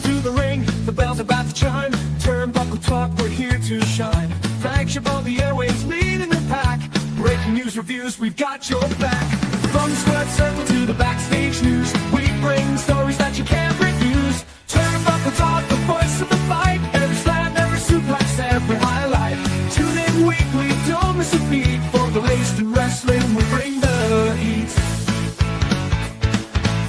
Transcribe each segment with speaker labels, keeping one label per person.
Speaker 1: into the ring, the bell's about to chime. Turnbuckle Talk, we're here to shine. Flagship on the airwaves, leading the pack. Breaking news reviews, we've got your back. From the squared circle to the backstage news, we bring stories that you can't refuse. Turnbuckle Talk, the voice of the fight. Every slam, every suplex, every highlight. Tune in weekly, don't miss a beat. For the latest in wrestling, we bring the heat.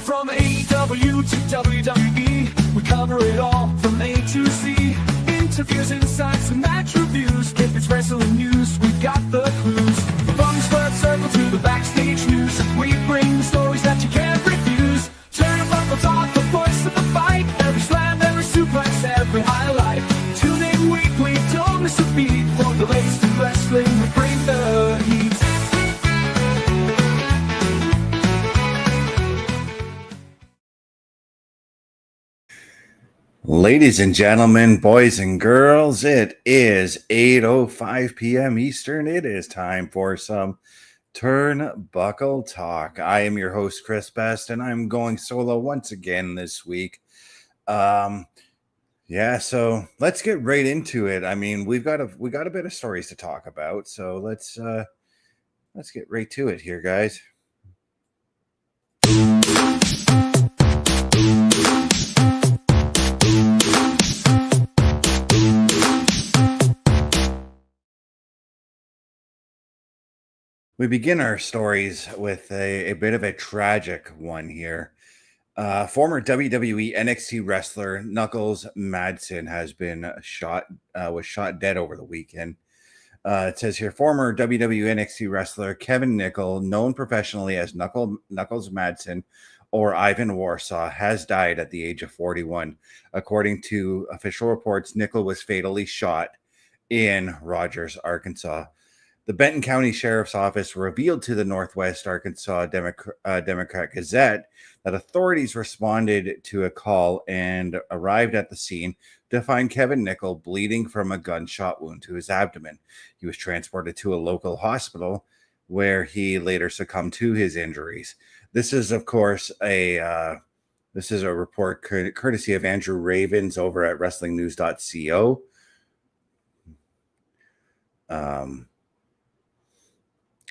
Speaker 1: From AEW to WWE, we cover it all from A to Z. Interviews, insights, and match reviews. If it's wrestling news, we've got the clues. From the squared circle to the backstage news, we bring the stories that you can't refuse. Turnbuckle Talk, the voice of the fight. Every slam, every suplex, every highlight. Tune in weekly, don't miss a beat. For the latest in wrestling, we bring the heat.
Speaker 2: Ladies and gentlemen, boys and girls, it is 8:05 p.m. Eastern. It is time for some Turnbuckle Talk. I am your host, Chris Best, and I'm going solo once again this week. So let's get right into it. I mean, we got a bit of stories to talk about, so let's get right to it here, guys. We begin our stories with a bit of a tragic one here. Former WWE NXT wrestler Knuckles Madsen has been was shot dead over the weekend. It says here, former WWE NXT wrestler Kevin Nickel, known professionally as Knuckles Madsen or Ivan Warsaw, has died at the age of 41. According to official reports, Nickel was fatally shot in Rogers, Arkansas. The Benton County Sheriff's Office revealed to the Northwest Arkansas Democrat Gazette that authorities responded to a call and arrived at the scene to find Kevin Nickel bleeding from a gunshot wound to his abdomen. He was transported to a local hospital where he later succumbed to his injuries. This is, of course, a report courtesy of Andrew Ravens over at WrestlingNews.co.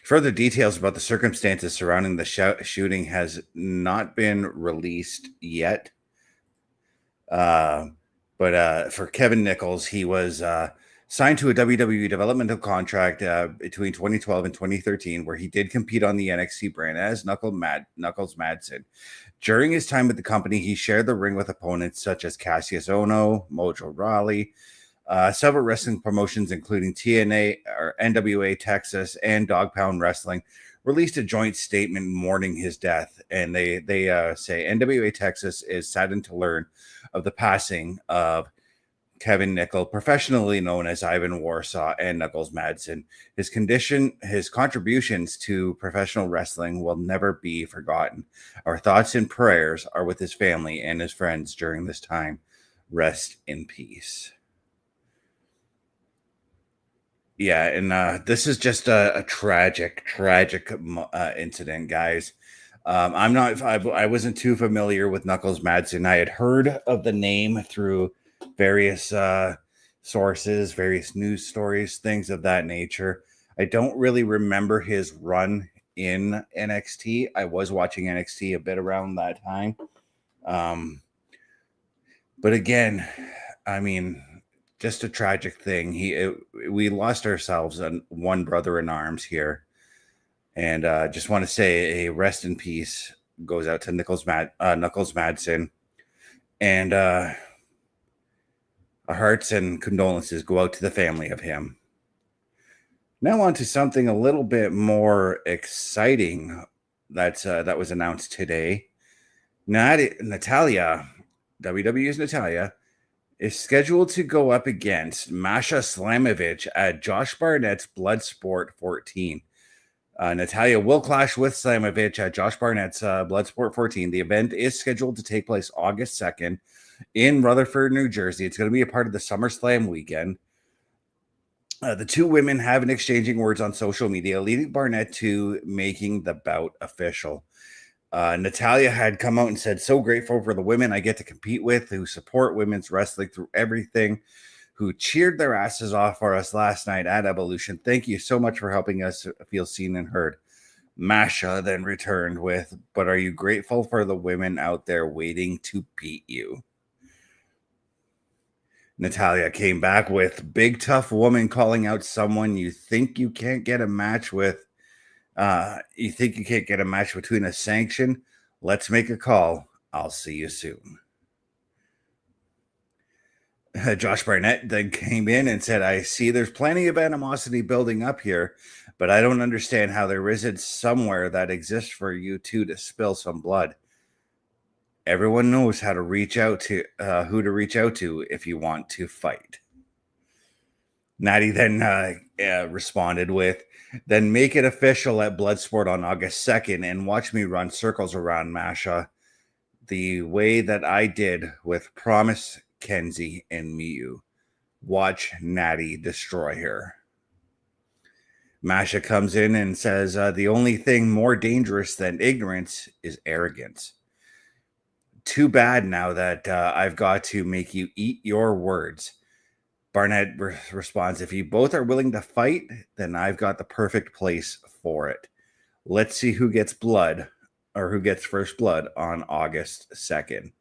Speaker 2: Further details about the circumstances surrounding the shooting has not been released yet. But for Kevin Nickel, he was signed to a WWE developmental contract between 2012 and 2013, where he did compete on the NXT brand as Knuckles Madsen. During his time with the company, he shared the ring with opponents such as Cassius Ohno, Mojo Rawley, several wrestling promotions, including TNA or NWA Texas and Dog Pound Wrestling, released a joint statement mourning his death. And they say NWA Texas is saddened to learn of the passing of Kevin Nickel, professionally known as Ivan Warsaw, and Knuckles Madsen. His contributions to professional wrestling will never be forgotten. Our thoughts and prayers are with his family and his friends during this time. Rest in peace. Yeah, and this is just a tragic incident, guys. I wasn't too familiar with Knuckles Madsen. I had heard of the name through various sources, various news stories, things of that nature. I don't really remember his run in NXT. I was watching NXT a bit around that time. But again, I mean, just a tragic thing. We lost ourselves on one brother in arms here, and just want to say a rest in peace goes out to Knuckles Madsen, and our hearts and condolences go out to the family of him. Now on to something a little bit more exciting that was announced today. Natalya, WWE's Natalya, is scheduled to go up against Masha Slamovich at Josh Barnett's Bloodsport 14. Natalya will clash with Slamovich at Josh Barnett's Bloodsport 14. The event is scheduled to take place August 2nd in Rutherford, New Jersey. It's going to be a part of the SummerSlam weekend. The two women have been exchanging words on social media, leading Barnett to making the bout official. Natalya had come out and said, so grateful for the women I get to compete with, who support women's wrestling through everything, who cheered their asses off for us last night at Evolution. Thank you so much for helping us feel seen and heard. Masha then returned with, but are you grateful for the women out there waiting to beat you? Natalya came back with, big tough woman calling out someone you think you can't get a match with. You think you can't get a match between a sanction? Let's make a call. I'll see you soon. Josh Barnett then came in and said, I see there's plenty of animosity building up here, but I don't understand how there isn't somewhere that exists for you two to spill some blood. Everyone knows how to reach out to who to reach out to if you want to fight. Nattie then responded with, then make it official at Bloodsport on August 2nd and watch me run circles around Masha the way that I did with Promise, Kenzie, and Miyu. Watch Nattie destroy her. Masha comes in and says, the only thing more dangerous than ignorance is arrogance. Too bad now that I've got to make you eat your words. Barnett responds, if you both are willing to fight, then I've got the perfect place for it. Let's see who gets blood or who gets first blood on August 2nd.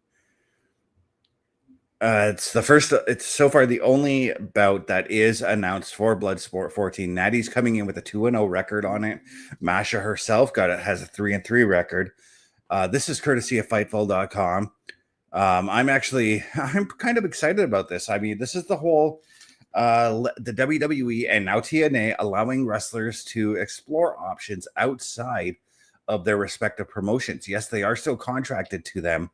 Speaker 2: It's so far the only bout that is announced for Bloodsport 14. Nattie's coming in with a 2-0 record on it. Masha herself has a 3-3 record. This is courtesy of Fightful.com. I'm kind of excited about this. I mean, this is the whole the WWE and now TNA allowing wrestlers to explore options outside of their respective promotions. Yes, they are still contracted to them.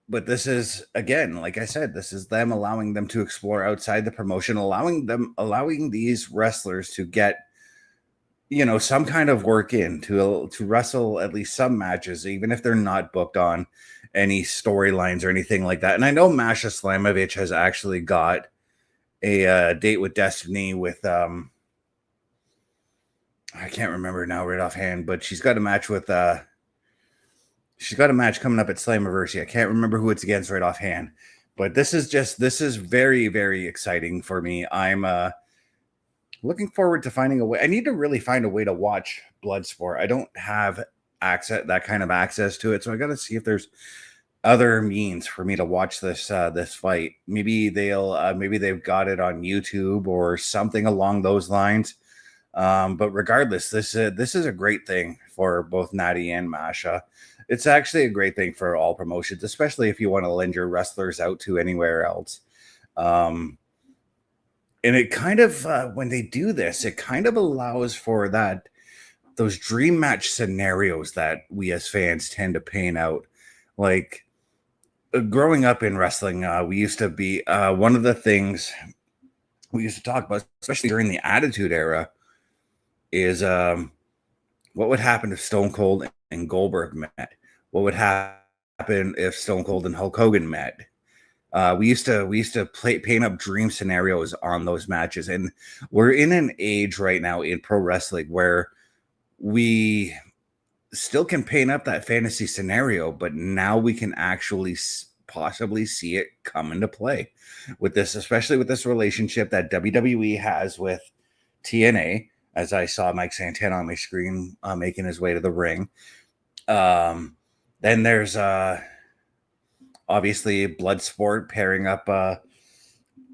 Speaker 2: But this is, again, like I said, this is them allowing them to explore outside the promotion, allowing these wrestlers to get, some kind of work in to wrestle at least some matches, even if they're not booked on any storylines or anything like that. And I know Masha Slamovich has actually got a date with Destiny with, I can't remember now right offhand, but she's got a match with, she's got a match coming up at Slammiversary. I can't remember who it's against right offhand, but this is very, very exciting for me. I'm looking forward to finding a way. I need to really find a way to watch Bloodsport. I don't have that kind of access to it, so I got to see if there's other means for me to watch this fight. Maybe they've got it on YouTube or something along those lines. But regardless, this is a great thing for both Nattie and Masha. It's actually a great thing for all promotions, especially if you want to lend your wrestlers out to anywhere else. And it kind of, when they do this, it kind of allows for those dream match scenarios that we as fans tend to paint out. Like growing up in wrestling, we used to be, one of the things we used to talk about, especially during the Attitude Era, is what would happen if Stone Cold and Goldberg met? What would happen if Stone Cold and Hulk Hogan met? We used to paint up dream scenarios on those matches, and we're in an age right now in pro wrestling where we still can paint up that fantasy scenario, but now we can actually possibly see it come into play with this, especially with this relationship that WWE has with TNA. As I saw Mike Santana on my screen making his way to the ring. Then there's obviously Bloodsport pairing up,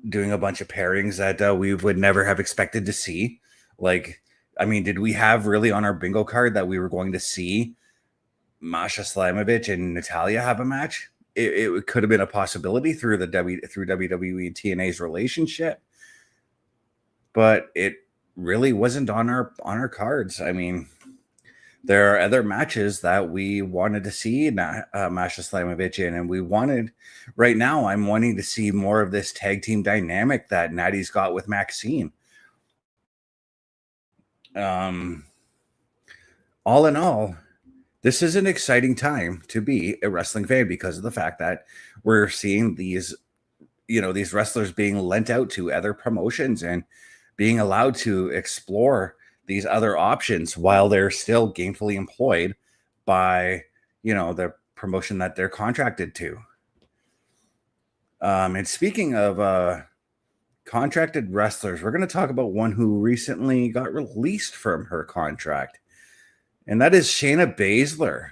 Speaker 2: doing a bunch of pairings that we would never have expected to see. Like, I mean, did we have really on our bingo card that we were going to see Masha Slamovich and Natalya have a match? It could have been a possibility through WWE and TNA's relationship, but it really wasn't on our cards. I mean, there are other matches that we wanted to see Masha Slamovich in, and right now I'm wanting to see more of this tag team dynamic that Nattie's got with Maxine. All in all, this is an exciting time to be a wrestling fan because of the fact that we're seeing these wrestlers being lent out to other promotions and being allowed to explore these other options while they're still gainfully employed by, the promotion that they're contracted to. And speaking of contracted wrestlers, we're going to talk about one who recently got released from her contract, and that is Shayna Baszler.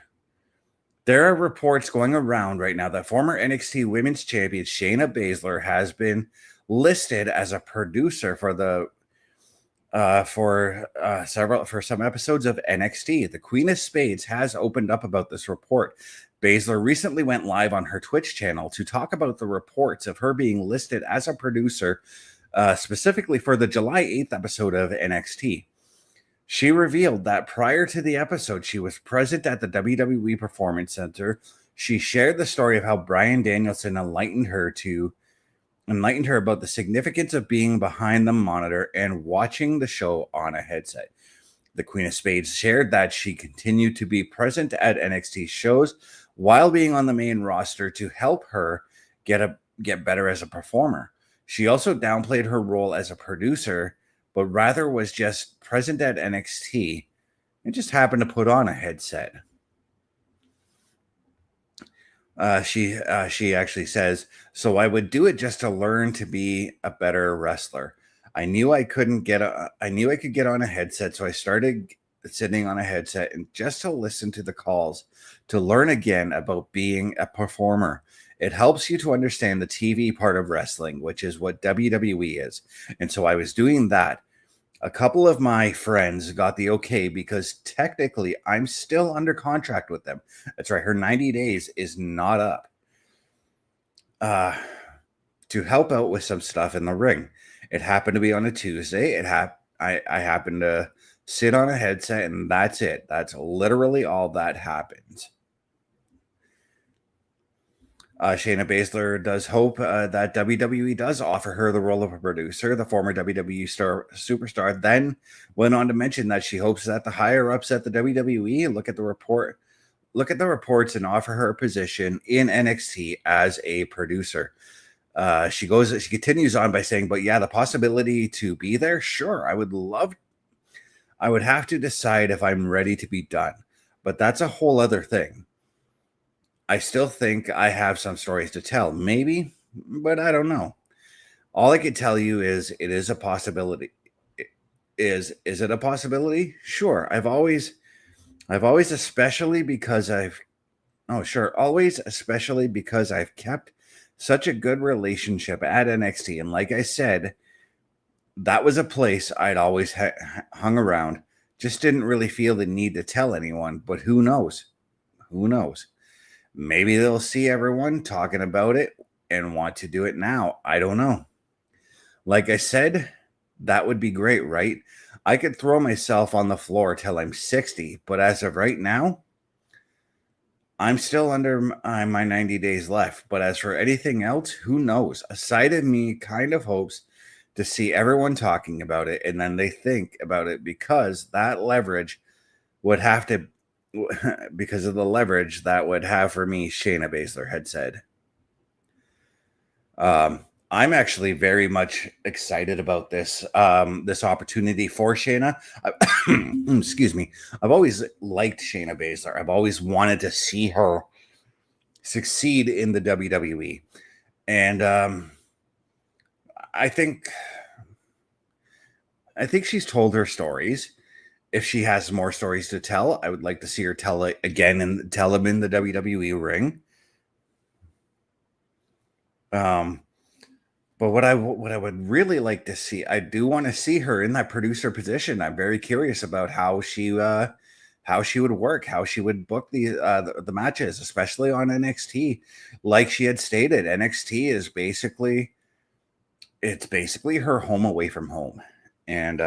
Speaker 2: There are reports going around right now that former NXT Women's Champion Shayna Baszler has been listed as a producer for some episodes of NXT. The Queen of Spades has opened up about this report. Baszler recently went live on her Twitch channel to talk about the reports of her being listed as a producer, specifically for the July 8th episode of NXT. She revealed that prior to the episode, she was present at the WWE Performance Center. She shared the story of how Bryan Danielson enlightened her about the significance of being behind the monitor and watching the show on a headset. The Queen of Spades shared that she continued to be present at NXT shows while being on the main roster to help her get better as a performer. She also downplayed her role as a producer, but rather was just present at NXT and just happened to put on a headset. She actually says, "So I would do it just to learn to be a better wrestler. I knew I could get on a headset, so I started sitting on a headset and just to listen to the calls, to learn again about being a performer. It helps you to understand the TV part of wrestling, which is what WWE is. And so I was doing that. A couple of my friends got the okay because technically I'm still under contract with them." That's right. Her 90 days is not up. To help out with some stuff in the ring. It happened to be on a Tuesday. I happened to sit on a headset, and that's it. That's literally all that happens. Shayna Baszler does hope that WWE does offer her the role of a producer. The former WWE superstar then went on to mention that she hopes that the higher ups at the WWE look at the reports and offer her a position in NXT as a producer. She continues on by saying, "But yeah, the possibility to be there, sure, I would have to decide if I'm ready to be done, but that's a whole other thing. I still think I have some stories to tell, maybe, but I don't know. All I can tell you is it is a possibility. Is it a possibility? Sure. Especially because I've kept such a good relationship at NXT. And like I said, that was a place I'd always hung around. Just didn't really feel the need to tell anyone, but who knows? Maybe they'll see everyone talking about it and want to do it now. I don't know. Like I said, that would be great, right? I could throw myself on the floor till I'm 60, but as of right now, I'm still under my 90 days left. But as for anything else, who knows? A side of me kind of hopes to see everyone talking about it, and then they think about it because of the leverage that would have for me," Shayna Baszler had said. I'm actually very much excited about this opportunity for Shayna. Excuse me. I've always liked Shayna Baszler. I've always wanted to see her succeed in the WWE. And I think she's told her stories. If she has more stories to tell, I would like to see her tell it again and tell them in the WWE ring. But what I would really like to see, I do want to see her in that producer position. I'm very curious about how she would work, how she would book the matches, especially on NXT. Like she had stated, NXT is basically her home away from home, and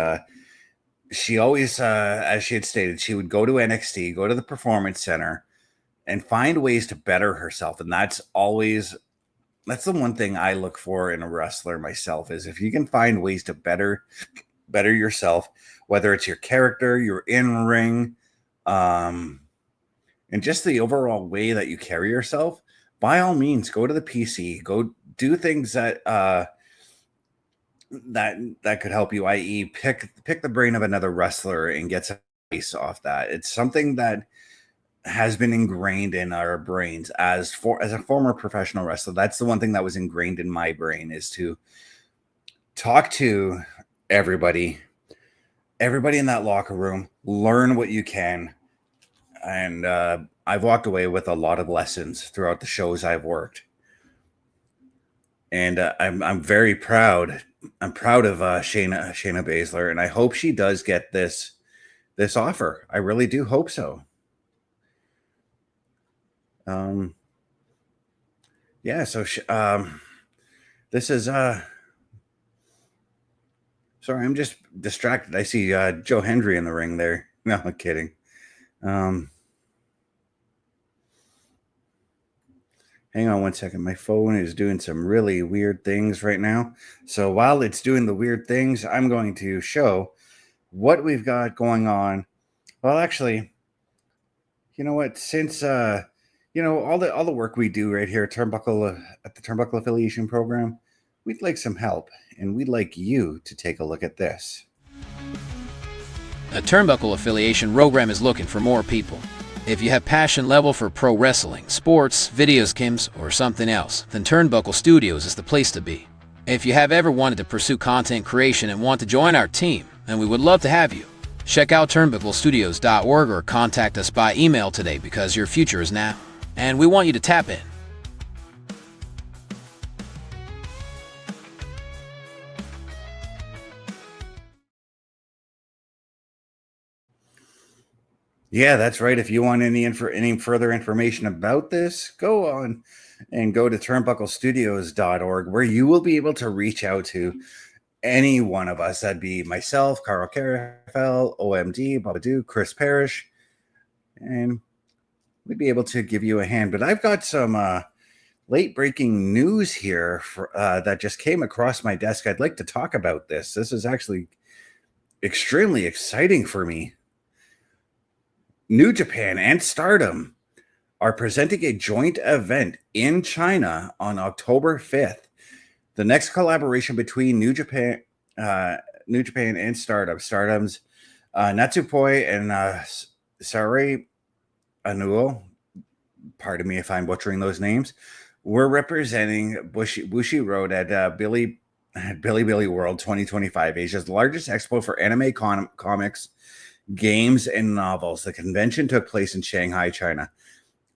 Speaker 2: she always, as she had stated, she would go to NXT, go to the Performance Center, and find ways to better herself. And that's the one thing I look for in a wrestler myself, is if you can find ways to better yourself, whether it's your character, your in-ring, and just the overall way that you carry yourself, by all means, go to the PC, go do things that that could help you, i.e., pick the brain of another wrestler and get some advice off that. It's something that has been ingrained in our brains as a former professional wrestler. That's the one thing that was ingrained in my brain, is to talk to everybody in that locker room, learn what you can. And I've walked away with a lot of lessons throughout the shows I've worked. And I'm very proud. I'm proud of Shayna Baszler, and I hope she does get this offer. I really do hope so. Yeah. So this is sorry, I'm just distracted. I see Joe Hendry in the ring there. No, I'm kidding. Hang on one second. My phone is doing some really weird things right now. So while it's doing the weird things, I'm going to show what we've got going on. Well, actually, you know what? Since all the work we do right here at Turnbuckle at the Turnbuckle Affiliation Program, we'd like some help, and we'd like you to take a look at this.
Speaker 3: A Turnbuckle Affiliation program is looking for more people. If you have passion level for pro wrestling, sports, video games, or something else, then Turnbuckle Studios is the place to be. If you have ever wanted to pursue content creation and want to join our team, then we would love to have you. Check out turnbucklestudios.org or contact us by email today, because your future is now, and we want you to tap in.
Speaker 2: Yeah, that's right. If you want any further information about this, go on and go to turnbucklestudios.org, where you will be able to reach out to any one of us. That'd be myself, Carl Carafel, OMD, Babadoo, Chris Parrish, and we'd be able to give you a hand. But I've got some late breaking news here that just came across my desk. I'd like to talk about this. This is actually extremely exciting for me. New Japan and Stardom are presenting a joint event in China on October 5th. The next collaboration between New Japan and Stardom, Stardom's Natsupoi and Sarai Anuo, pardon me if I'm butchering those names, we're representing Bushi Road at Billy World 2025, Asia's largest expo for anime comics, games, and novels. The convention took place in Shanghai, China.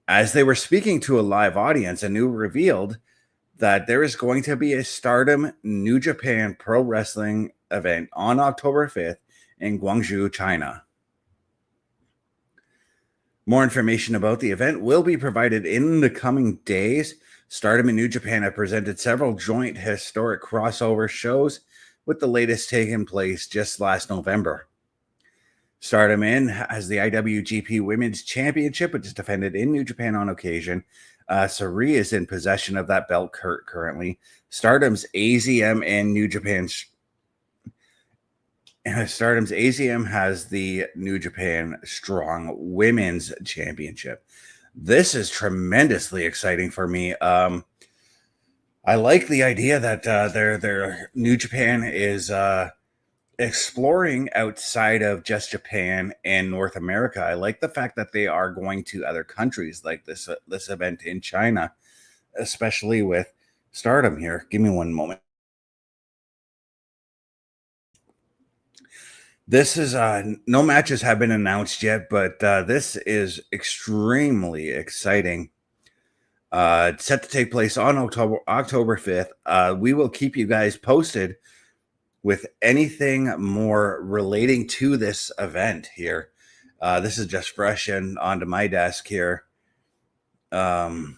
Speaker 2: As they were speaking to a live audience, Anu revealed that there is going to be a Stardom New Japan Pro Wrestling event on October 5th in Guangzhou, China. More information about the event will be provided in the coming days. Stardom and New Japan have presented several joint historic crossover shows, with the latest taking place just last November. Stardom has the IWGP Women's Championship, which is defended in New Japan on occasion. Sarai is in possession of that belt currently. Stardom's AZM and New Japan. Stardom's AZM has the New Japan Strong Women's Championship. This is tremendously exciting for me. I like the idea that their New Japan is exploring outside of just Japan and North America. I like the fact that they are going to other countries, like this event in China, especially with Stardom here. Give me one moment. This is no matches have been announced yet, but this is extremely exciting. It's set to take place on October 5th. We will keep you guys posted with anything more relating to this event here. This is just fresh and onto my desk here. This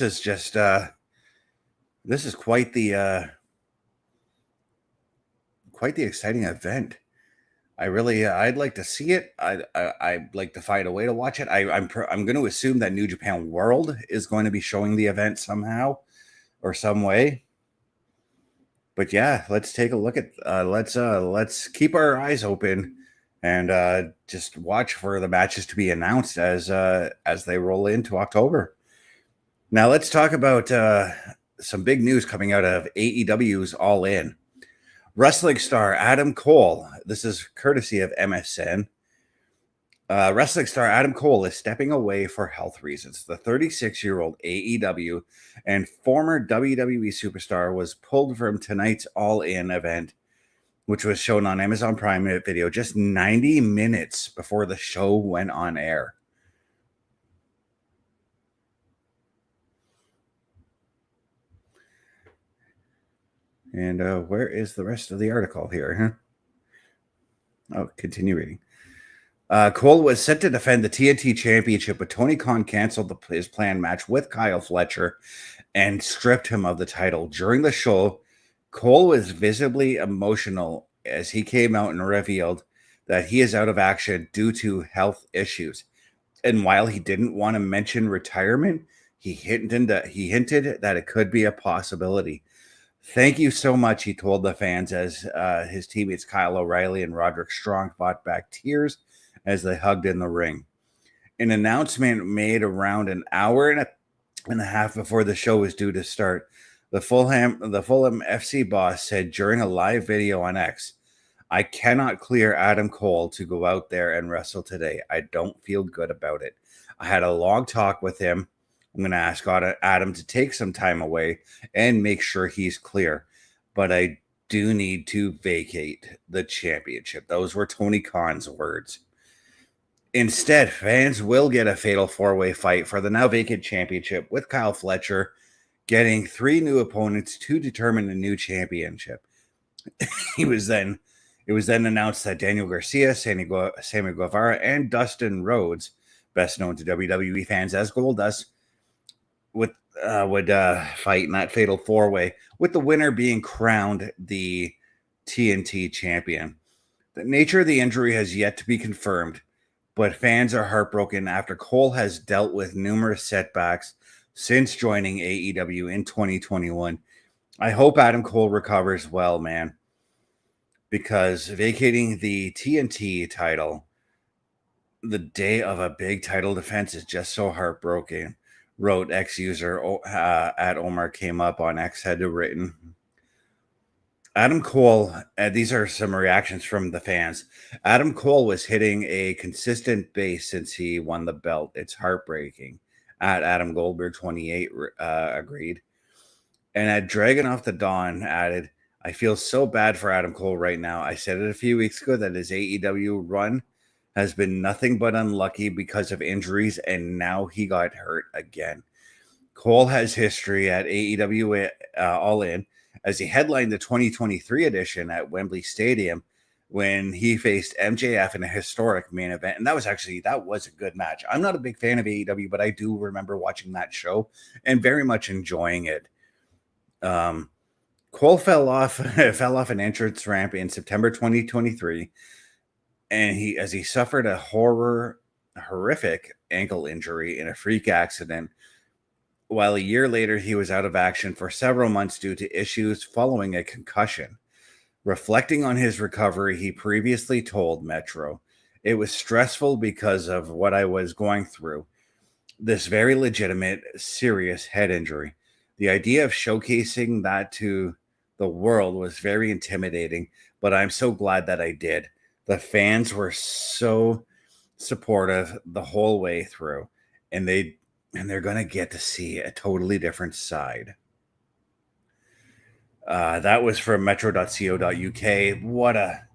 Speaker 2: is just this is quite the exciting event. I'd like to see it. I'd like to find a way to watch it. I'm going to assume that New Japan World is going to be showing the event somehow or some way. But yeah, let's take a look at let's keep our eyes open and just watch for the matches to be announced as they roll into October. Now let's talk about some big news coming out of AEW's All In. Wrestling star Adam Cole, this is courtesy of MSN. Wrestling star Adam Cole is stepping away for health reasons. The 36-year-old AEW and former WWE superstar was pulled from tonight's All In event, which was shown on Amazon Prime Video just 90 minutes before the show went on air. And where is the rest of the article here? Oh, continue reading. Cole was set to defend the TNT Championship, but Tony Khan canceled his planned match with Kyle Fletcher and stripped him of the title. During the show, Cole was visibly emotional as he came out and revealed that he is out of action due to health issues. And while he didn't want to mention retirement, he hinted that it could be a possibility. Thank you so much, he told the fans as his teammates Kyle O'Reilly and Roderick Strong fought back tears as they hugged in the ring. An announcement made around an hour and a half before the show was due to start. The Fulham FC boss said during a live video on X, "I cannot clear Adam Cole to go out there and wrestle today. I don't feel good about it. I had a long talk with him. I'm going to ask Adam to take some time away and make sure he's clear. But I do need to vacate the championship." Those were Tony Khan's words. Instead, fans will get a fatal four-way fight for the now vacant championship, with Kyle Fletcher getting 3 new opponents to determine the new championship. It was then announced that Daniel Garcia, Sammy Guevara, and Dustin Rhodes, best known to WWE fans as Goldust, would fight in that fatal four-way, with the winner being crowned the TNT champion. The nature of the injury has yet to be confirmed, but fans are heartbroken after Cole has dealt with numerous setbacks since joining AEW in 2021. I hope Adam Cole recovers well, man, because vacating the TNT title the day of a big title defense is just so heartbroken, wrote X-user at Omar Came Up on X had written. Adam Cole, these are some reactions from the fans. Adam Cole was hitting a consistent base since he won the belt. It's heartbreaking. At Adam Goldberg 28 agreed. And at Dragon Off the Dawn added, "I feel so bad for Adam Cole right now. I said it a few weeks ago that his AEW run has been nothing but unlucky because of injuries, and now he got hurt again." Cole has history at AEW All In, as he headlined the 2023 edition at Wembley Stadium when he faced MJF in a historic main event. And that was a good match. I'm not a big fan of AEW, but I do remember watching that show and very much enjoying it. Cole fell off an entrance ramp in September 2023, and he suffered a horrific ankle injury in a freak accident. While a year later, he was out of action for several months due to issues following a concussion. Reflecting on his recovery, he previously told Metro, "It was stressful because of what I was going through. This very legitimate, serious head injury. The idea of showcasing that to the world was very intimidating, but I'm so glad that I did. The fans were so supportive the whole way through, and they're going to get to see a totally different side." That was from metro.co.uk. What a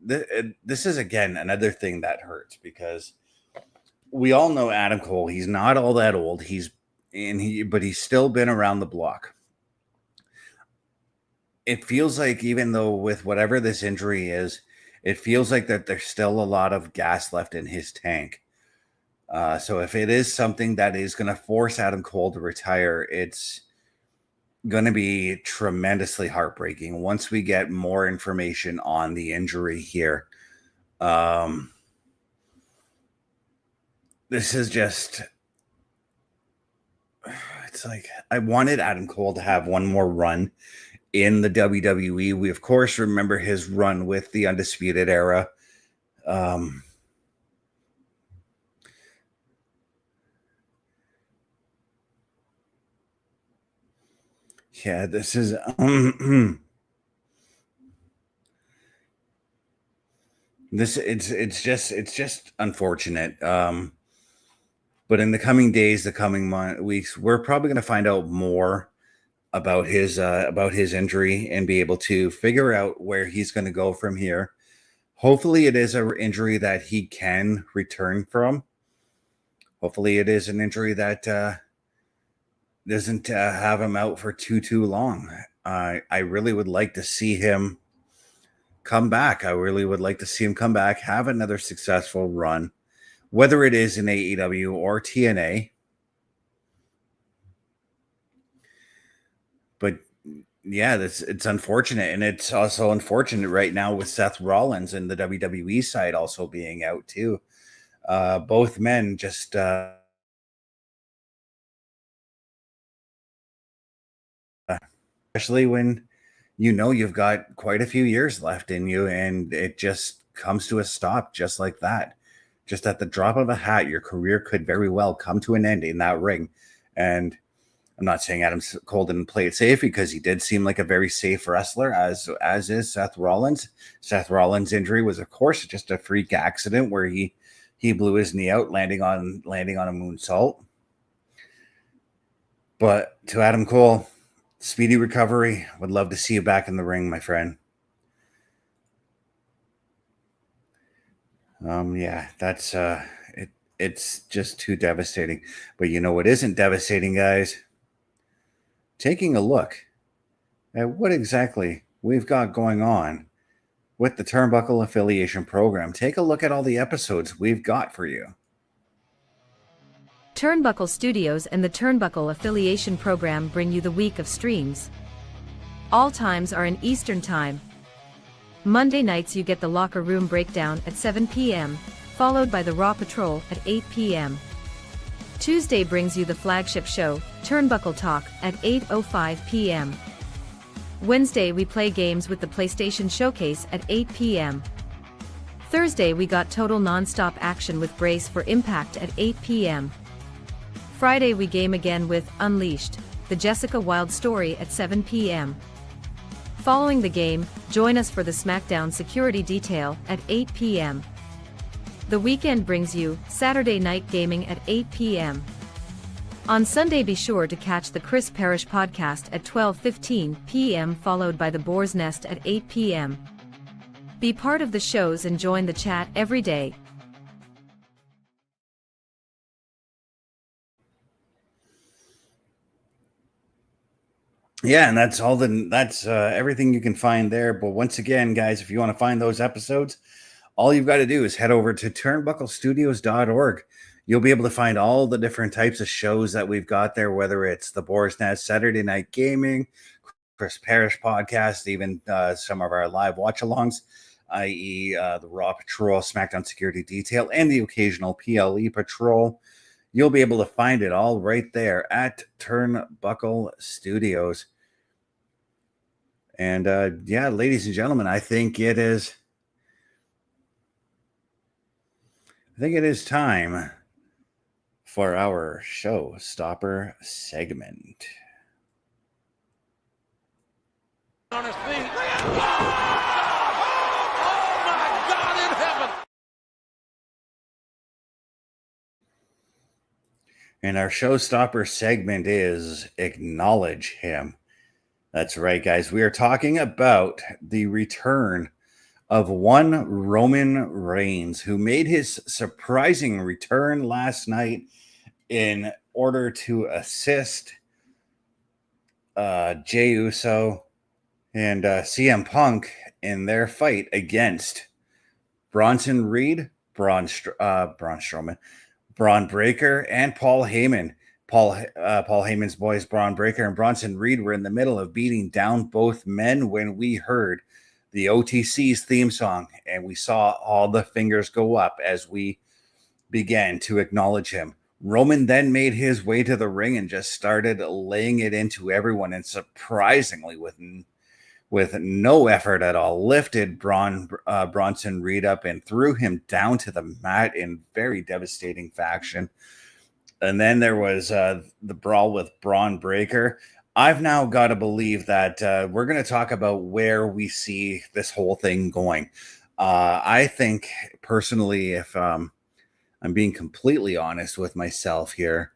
Speaker 2: this is again another thing that hurts, because we all know Adam Cole. He's not all that old. But he's still been around the block. It feels like, even though with whatever this injury is, it feels like that there's still a lot of gas left in his tank. So if it is something that is going to force Adam Cole to retire, it's going to be tremendously heartbreaking once we get more information on the injury here. This is just, it's like, I wanted Adam Cole to have one more run in the WWE. We, of course, remember his run with the Undisputed Era. Yeah, this is it's just unfortunate. But in the coming days, the coming weeks, we're probably going to find out more about his injury and be able to figure out where he's going to go from here. Hopefully, it is an injury that he can return from. Hopefully, it is an injury that doesn't have him out for too long. I really would like to see him come back. I really would like to see him come back, have another successful run, whether it is in AEW or TNA. But yeah, it's unfortunate, and it's also unfortunate right now with Seth Rollins and the WWE side also being out too. Both men just especially when you know you've got quite a few years left in you, and it just comes to a stop just like that. Just at the drop of a hat, your career could very well come to an end in that ring. And I'm not saying Adam Cole didn't play it safe, because he did seem like a very safe wrestler, as is Seth Rollins. Seth Rollins' injury was, of course, just a freak accident where he blew his knee out, landing on a moonsault. But to Adam Cole, speedy recovery. Would love to see you back in the ring, my friend. Yeah, that's it. It's just too devastating. But you know what isn't devastating, guys? Taking a look at what exactly we've got going on with the Turnbuckle Affiliation Program. Take a look at all the episodes we've got for you.
Speaker 4: Turnbuckle Studios and the Turnbuckle Affiliation Program bring you the week of streams. All times are in Eastern Time. Monday nights you get the Locker Room Breakdown at 7 p.m., followed by the Raw Patrol at 8 p.m. Tuesday brings you the flagship show, Turnbuckle Talk, at 8:05 p.m. Wednesday we play games with the PlayStation Showcase at 8 p.m. Thursday we got total non-stop action with Brace for Impact at 8 p.m. Friday we game again with Unleashed, the Jessica Wilde story at 7 p.m. Following the game, join us for the SmackDown Security Detail at 8 p.m. The weekend brings you Saturday Night Gaming at 8 p.m. On Sunday be sure to catch the Chris Parrish podcast at 12:15 p.m. followed by the Boar's Nest at 8 p.m. Be part of the shows and join the chat every day.
Speaker 2: Yeah, and that's everything you can find there. But once again, guys, if you want to find those episodes, all you've got to do is head over to turnbucklestudios.org. You'll be able to find all the different types of shows that we've got there, whether it's the Boar's Nest, Saturday Night Gaming, Chris Parrish podcast, even some of our live watch-alongs, i.e. The Raw Patrol, SmackDown Security Detail, and the occasional PLE Patrol. You'll be able to find it all right there at Turnbuckle Studios. And yeah, ladies and gentlemen, I think it is time for our showstopper segment.
Speaker 5: On his feet. Oh my God in heaven!
Speaker 2: And our showstopper segment is Acknowledge Him. That's right, guys. We are talking about the return of one Roman Reigns, who made his surprising return last night in order to assist Jey Uso and CM Punk in their fight against Bronson Reed, Braun Strowman, Braun Breaker, and Paul Heyman. Paul Heyman's boys, Braun Breaker and Bronson Reed, were in the middle of beating down both men when we heard the OTC's theme song, and we saw all the fingers go up as we began to acknowledge him. Roman then made his way to the ring and just started laying it into everyone, and surprisingly, with no effort at all, lifted Bronson Reed up and threw him down to the mat in very devastating fashion. And then there was the brawl with Braun Breaker. I've now got to believe that we're going to talk about where we see this whole thing going. I think personally, if I'm being completely honest with myself here,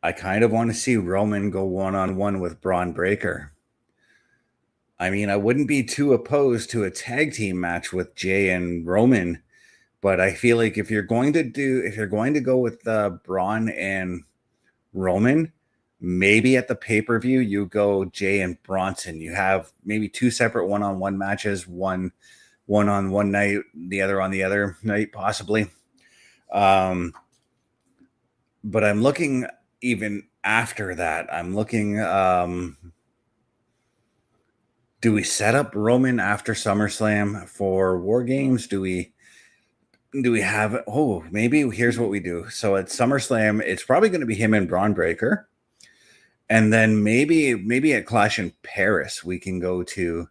Speaker 2: I kind of want to see Roman go one-on-one with Braun Breaker. I mean, I wouldn't be too opposed to a tag team match with Jay and Roman, but I feel like if you're going to go with Braun and Roman, maybe at the pay-per-view you go Jay and Bronson. You have maybe two separate one-on-one matches, one on one night, the other on the other night, possibly. But I'm looking even after that. I'm looking. Do we set up Roman after SummerSlam for War Games? Do we have? Oh, maybe here's what we do. So at SummerSlam, it's probably going to be him and Braun Breaker. And then maybe at Clash in Paris, we can go to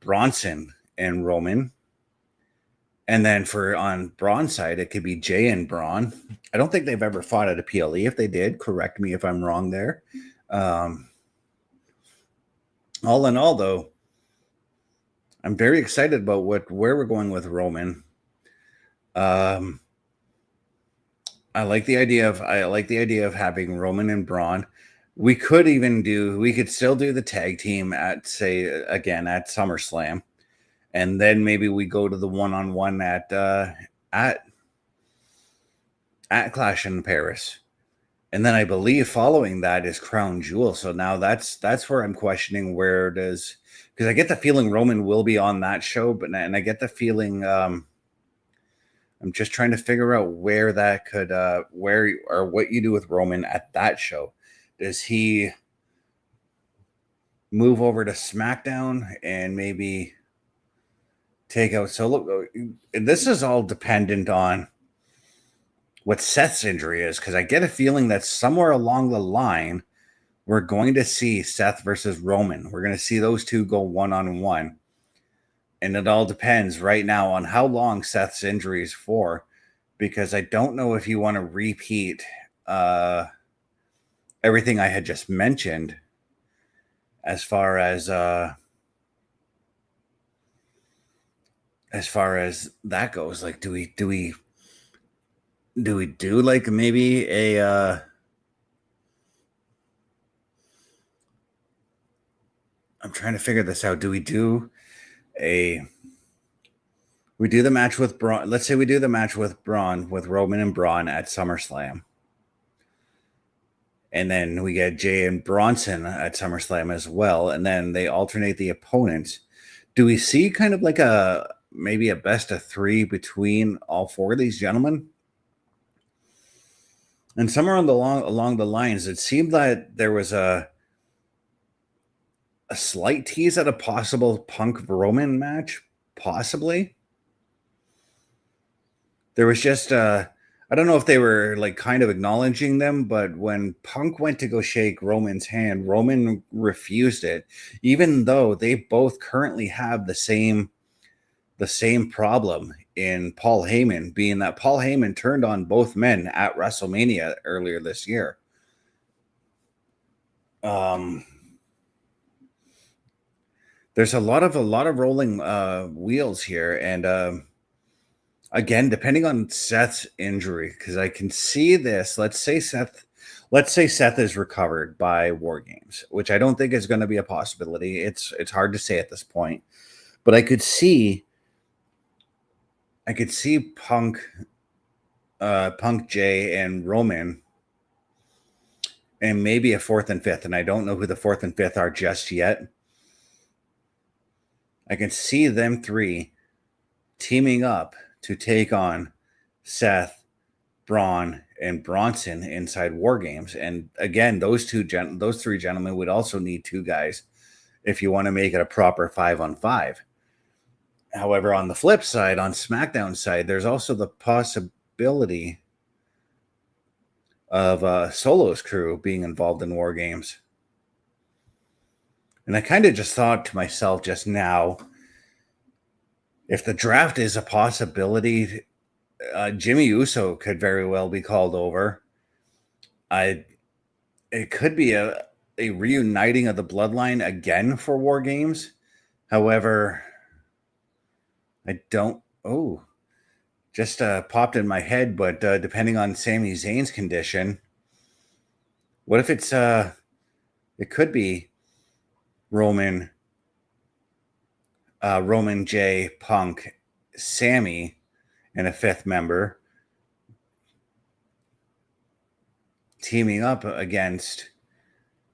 Speaker 2: Bronson and Roman. And then on Braun's side, it could be Jay and Braun. I don't think they've ever fought at a PLE. If they did, correct me if I'm wrong there. All in all, though, I'm very excited about where we're going with Roman. I like the idea of having Roman and Braun. We could still do the tag team at SummerSlam, and then maybe we go to the one-on-one at Clash in Paris. And then I believe following that is Crown Jewel. So now that's where I'm questioning because I get the feeling Roman will be on that show, and I get the feeling I'm just trying to figure out where that could what you do with Roman at that show. Does he move over to SmackDown and maybe take out Solo? This is all dependent on what Seth's injury is, because I get a feeling that somewhere along the line, we're going to see Seth versus Roman. We're going to see those two go one-on-one. And it all depends right now on how long Seth's injury is for, because I don't know if you want to repeat everything I had just mentioned as far as that goes. Like, do we do like maybe a I'm trying to figure this out. Do we do the match with Braun? Let's say we do the match with Roman and Braun at SummerSlam. And then we get Jay and Bronson at SummerSlam as well. And then they alternate the opponents. Do we see kind of like maybe a best of three between all four of these gentlemen? And somewhere along the lines, it seemed that there was a slight tease at a possible Punk Roman match, possibly. There was just I don't know if they were like kind of acknowledging them, but when Punk went to go shake Roman's hand, Roman refused it, even though they both currently have the same problem in Paul Heyman, being that Paul Heyman turned on both men at WrestleMania earlier this year. There's a lot of rolling wheels here, and again, depending on Seth's injury, because I can see this. Let's say Seth is recovered by War Games, which I don't think is going to be a possibility. It's hard to say at this point, but I could see Punk, Jay, and Roman, and maybe a fourth and fifth. And I don't know who the fourth and fifth are just yet. I can see them three teaming up to take on Seth, Braun, and Bronson inside War Games. And again, those three gentlemen would also need two guys if you want to make it a proper 5-on-5. However, on the flip side, on SmackDown side, there's also the possibility of Solo's crew being involved in War Games. And I kind of just thought to myself just now, if the draft is a possibility, Jimmy Uso could very well be called over. I it could be a reuniting of the bloodline again for War Games. However, I don't. Oh, just popped in my head. But depending on Sami Zayn's condition, what if it's it could be Roman, J, Punk, Sammy, and a fifth member teaming up against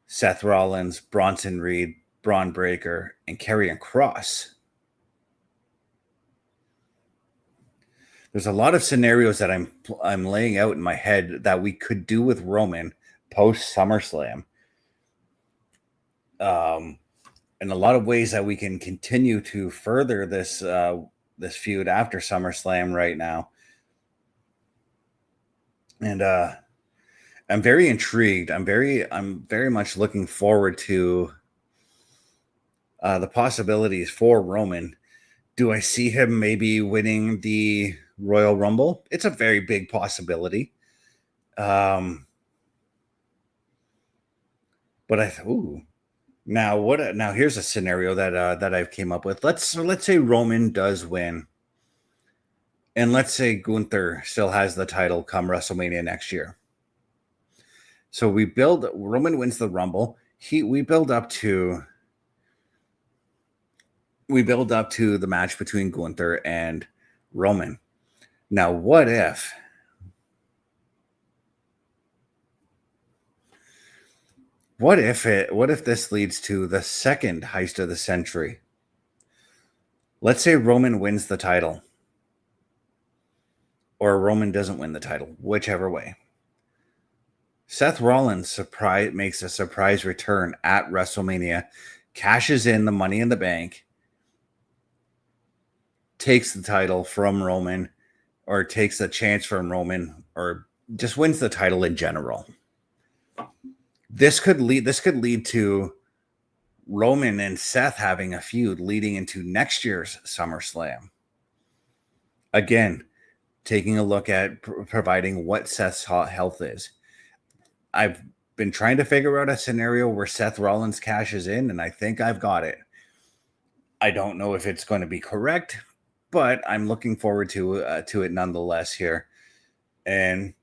Speaker 2: Seth Rollins, Bronson Reed, Braun Breaker, and Karrion Kross. There's a lot of scenarios that I'm laying out in my head that we could do with Roman post SummerSlam. In a lot of ways that we can continue to further this this feud after SummerSlam right now. And I'm very intrigued. I'm very much looking forward to the possibilities for Roman. Do I see him maybe winning the Royal Rumble? It's a very big possibility. But now here's a scenario that I've came up with. Let's say Roman does win, and let's say Gunther still has the title come WrestleMania next year. So Roman wins the Rumble. We build up to the match between Gunther and Roman. Now, what if this leads to the second heist of the century? Let's say Roman wins the title, or Roman doesn't win the title, whichever way. Seth Rollins makes a surprise return at WrestleMania, cashes in the Money in the Bank, takes the title from Roman, or takes the chance from Roman, or just wins the title in general. This could lead to Roman and Seth having a feud leading into next year's SummerSlam. Again, taking a look at providing what Seth's health is. I've been trying to figure out a scenario where Seth Rollins cashes in, and I think I've got it. I don't know if it's going to be correct, but I'm looking forward to it nonetheless here. And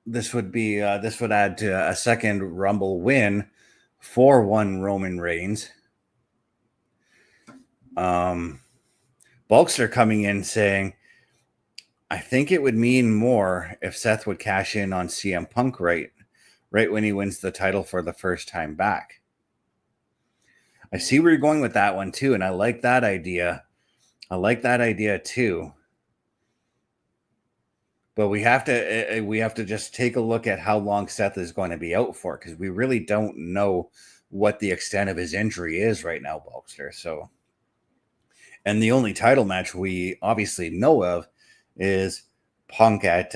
Speaker 2: this would add to a second Rumble win for one Roman Reigns. Bulkster coming in saying, I think it would mean more if Seth would cash in on CM Punk right when he wins the title for the first time back. I see where you're going with that one too, and I like that idea. Too. But we have to just take a look at how long Seth is going to be out for, because we really don't know what the extent of his injury is right now, Bulkster. So, and the only title match we obviously know of is Punk at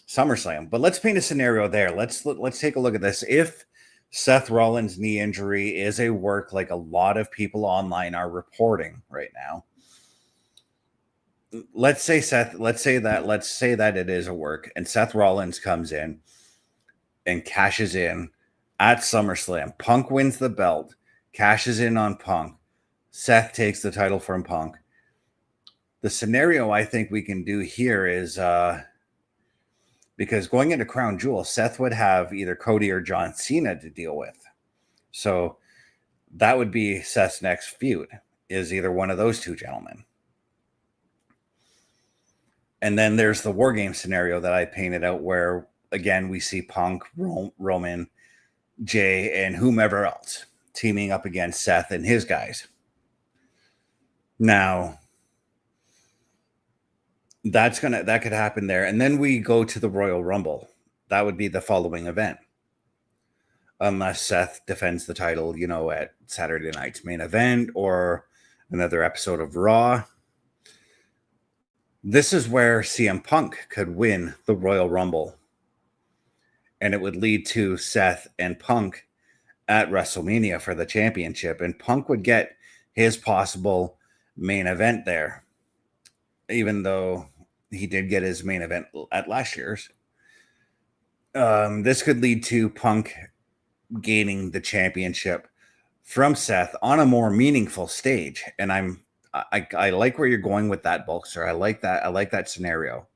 Speaker 2: SummerSlam. But let's paint a scenario there. Let's take a look at this. If Seth Rollins' knee injury is a work, like a lot of people online are reporting right now, let's say that it is a work, and Seth Rollins comes in and cashes in at SummerSlam. Punk wins the belt, cashes in on Punk. Seth takes the title from Punk. The scenario I think we can do here is because going into Crown Jewel, Seth would have either Cody or John Cena to deal with. So that would be Seth's next feud, is either one of those two gentlemen. And then there's the War Game scenario that I painted out where, again, we see Punk, Roman, Jay, and whomever else teaming up against Seth and his guys. Now, that could happen there. And then we go to the Royal Rumble. That would be the following event. Unless Seth defends the title, at Saturday night's main event or another episode of Raw. This is where CM Punk could win the Royal Rumble. And it would lead to Seth and Punk at WrestleMania for the championship. And Punk would get his possible main event there, even though he did get his main event at last year's. This could lead to Punk gaining the championship from Seth on a more meaningful stage. And I like where you're going with that, Bulkster. I like that. I like that scenario.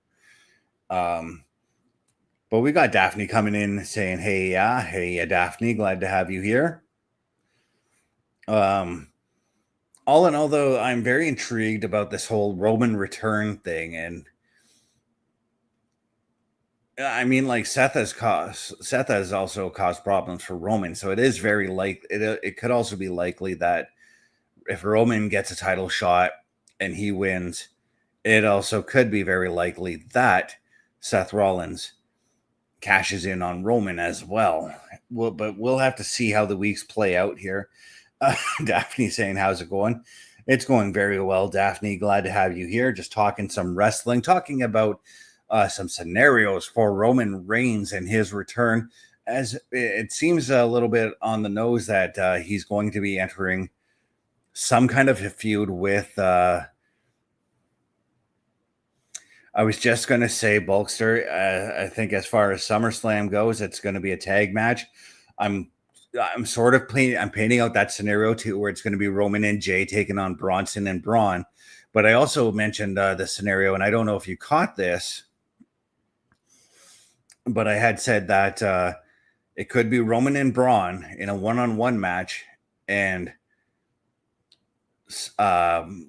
Speaker 2: But we got Daphne coming in saying, hey, Daphne, glad to have you here. All in all, though, I'm very intrigued about this whole Roman return thing. And I mean, like, Seth has also caused problems for Roman. So it is very it could also be likely that if Roman gets a title shot and he wins, it also could be very likely that Seth Rollins cashes in on Roman as well. But we'll have to see how the weeks play out here. Daphne saying, how's it going? It's going very well, Daphne. Glad to have you here. Just talking some wrestling, talking about some scenarios for Roman Reigns and his return, as it seems a little bit on the nose that he's going to be entering some kind of a feud with I was just going to say, Bulkster, I think as far as SummerSlam goes, it's going to be a tag match. I'm sort of painting out that scenario too, where it's going to be Roman and Jay taking on Bronson and Braun. But I also mentioned the scenario, and I don't know if you caught this, but I had said that it could be Roman and Braun in a one-on-one match, and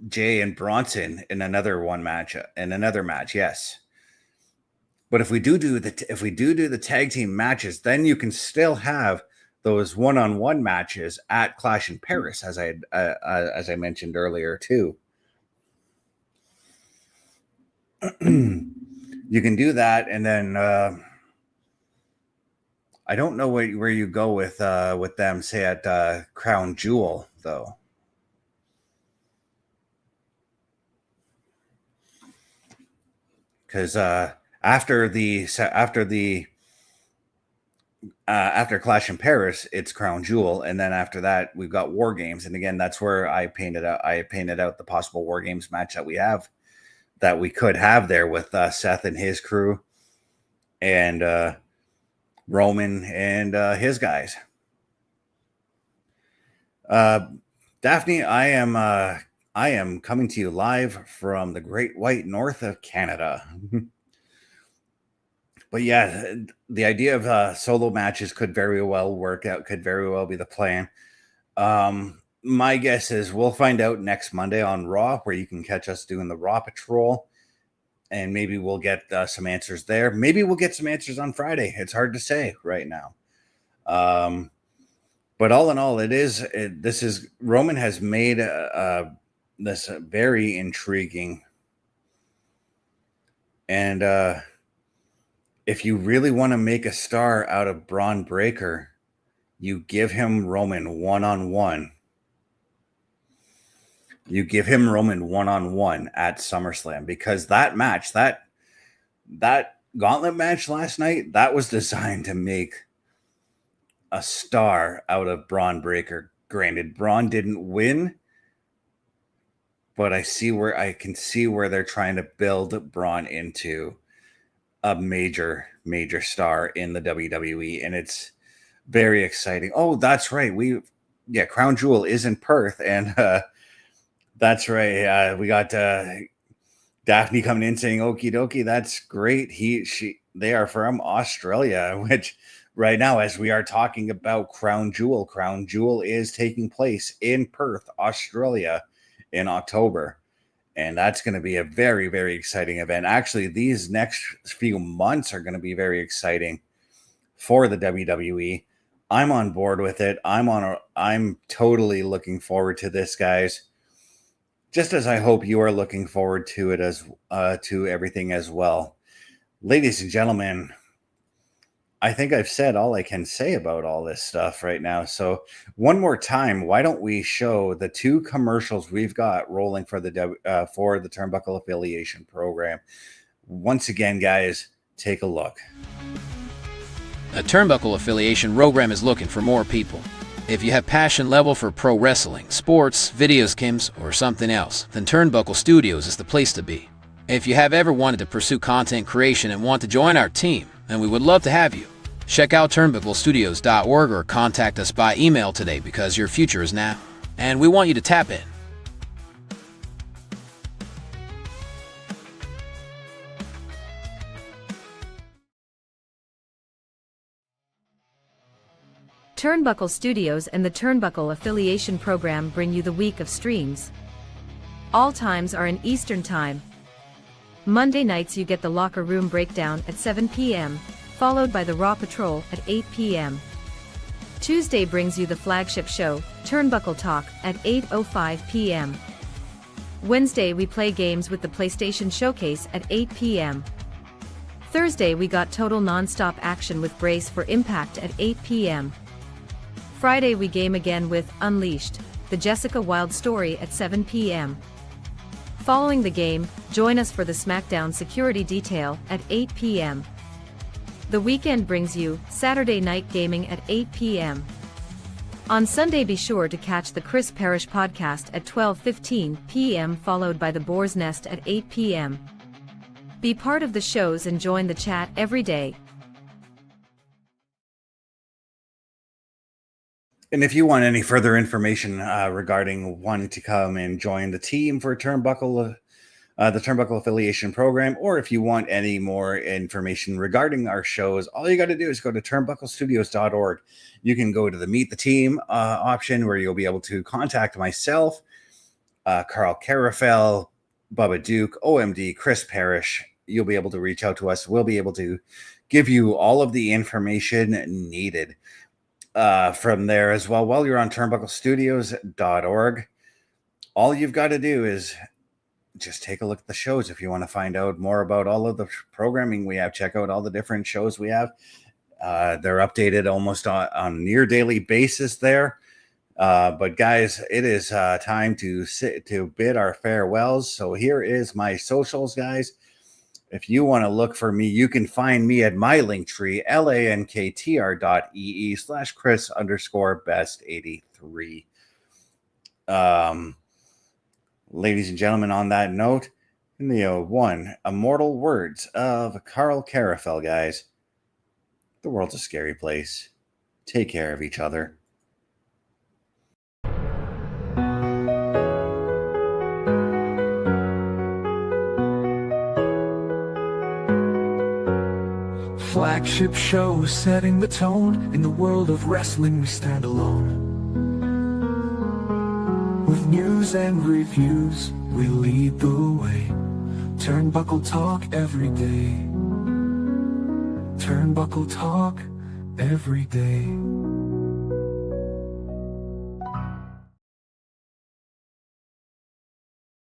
Speaker 2: Jay and Bronson in another match. Yes. But if we do the tag team matches, then you can still have those one-on-one matches at Clash in Paris, as I mentioned earlier too. You can do that, and then I don't know where you go with them, say at Crown Jewel, though. Because after Clash in Paris, it's Crown Jewel, and then after that we've got War Games, and again, that's where I painted out the possible War Games match that we could have there with Seth and his crew, and Roman and his guys. Daphne, I am coming to you live from the Great White North of Canada. But yeah, the idea of solo matches could very well work out, could very well be the plan. My guess is we'll find out next Monday on Raw, where you can catch us doing the Raw Patrol, and maybe we'll get some answers there. Maybe we'll get some answers on Friday. It's hard to say right now. But all in all, Roman has made this very intriguing, and if you really want to make a star out of Braun Breaker, you give him Roman one-on-one. You give him Roman one-on-one at SummerSlam, because that match, that gauntlet match last night, that was designed to make a star out of Braun Breaker. Granted, Braun didn't win, but I can see where they're trying to build Braun into a major star in the WWE, and it's very exciting. Oh, that's right. Crown Jewel is in Perth, and that's right. We got Daphne coming in saying, "Okie dokie, that's great." They are from Australia, which right now, as we are talking about Crown Jewel is taking place in Perth, Australia, in October. And that's going to be a very, very exciting event. Actually, these next few months are going to be very exciting for the WWE. I'm on board with it. I'm totally looking forward to this, guys. Just as I hope you are looking forward to it to everything as well. Ladies and gentlemen, I think I've said all I can say about all this stuff right now. So one more time, why don't we show the two commercials we've got rolling for the Turnbuckle Affiliation Program. Once again, guys, take a look.
Speaker 3: A Turnbuckle Affiliation Program is looking for more people. If you have passion level for pro wrestling, sports, videos, games, or something else, then Turnbuckle Studios is the place to be. If you have ever wanted to pursue content creation and want to join our team, then we would love to have you. Check out turnbucklestudios.org or contact us by email today because your future is now, and we want you to tap in.
Speaker 4: Turnbuckle Studios and the Turnbuckle Affiliation Program bring you the week of streams. All times are in Eastern Time. Monday nights you get the Locker Room Breakdown at 7 p.m., followed by the Raw Patrol at 8 p.m. Tuesday brings you the flagship show, Turnbuckle Talk, at 8:05 p.m. Wednesday we play games with the PlayStation Showcase at 8 p.m. Thursday we got total non-stop action with Brace for Impact at 8 p.m. Friday we game again with Unleashed, the Jessica Wilde story at 7 p.m. Following the game, join us for the SmackDown Security Detail at 8 p.m. The weekend brings you Saturday Night Gaming at 8 p.m. On Sunday be sure to catch the Chris Parrish podcast at 12:15 p.m. followed by the Boar's Nest at 8 p.m. Be part of the shows and join the chat every day.
Speaker 2: And if you want any further information regarding wanting to come and join the team for Turnbuckle, the Turnbuckle Affiliation Program, or if you want any more information regarding our shows, all you got to do is go to turnbucklestudios.org. You can go to the Meet the Team option where you'll be able to contact myself, Carl Carafel, Bubba Duke, OMD, Chris Parrish. You'll be able to reach out to us. We'll be able to give you all of the information needed. From there as well, while you're on turnbucklestudios.org, all you've got to do is just take a look at the shows. If you want to find out more about all of the programming we have, check out all the different shows we have. They're updated almost on a near daily basis there. But guys, it is time to bid our farewells. So here is my socials, guys. If you want to look for me, you can find me at my Linktree, lanktr.ee/Chris_best83. Ladies and gentlemen, on that note, in the immortal words of Carl Carafel, guys, the world's a scary place. Take care of each other.
Speaker 1: Flagship show setting the tone. In the world of wrestling we stand alone. With news and reviews we lead the way. Turnbuckle Talk every day. Turnbuckle Talk every day.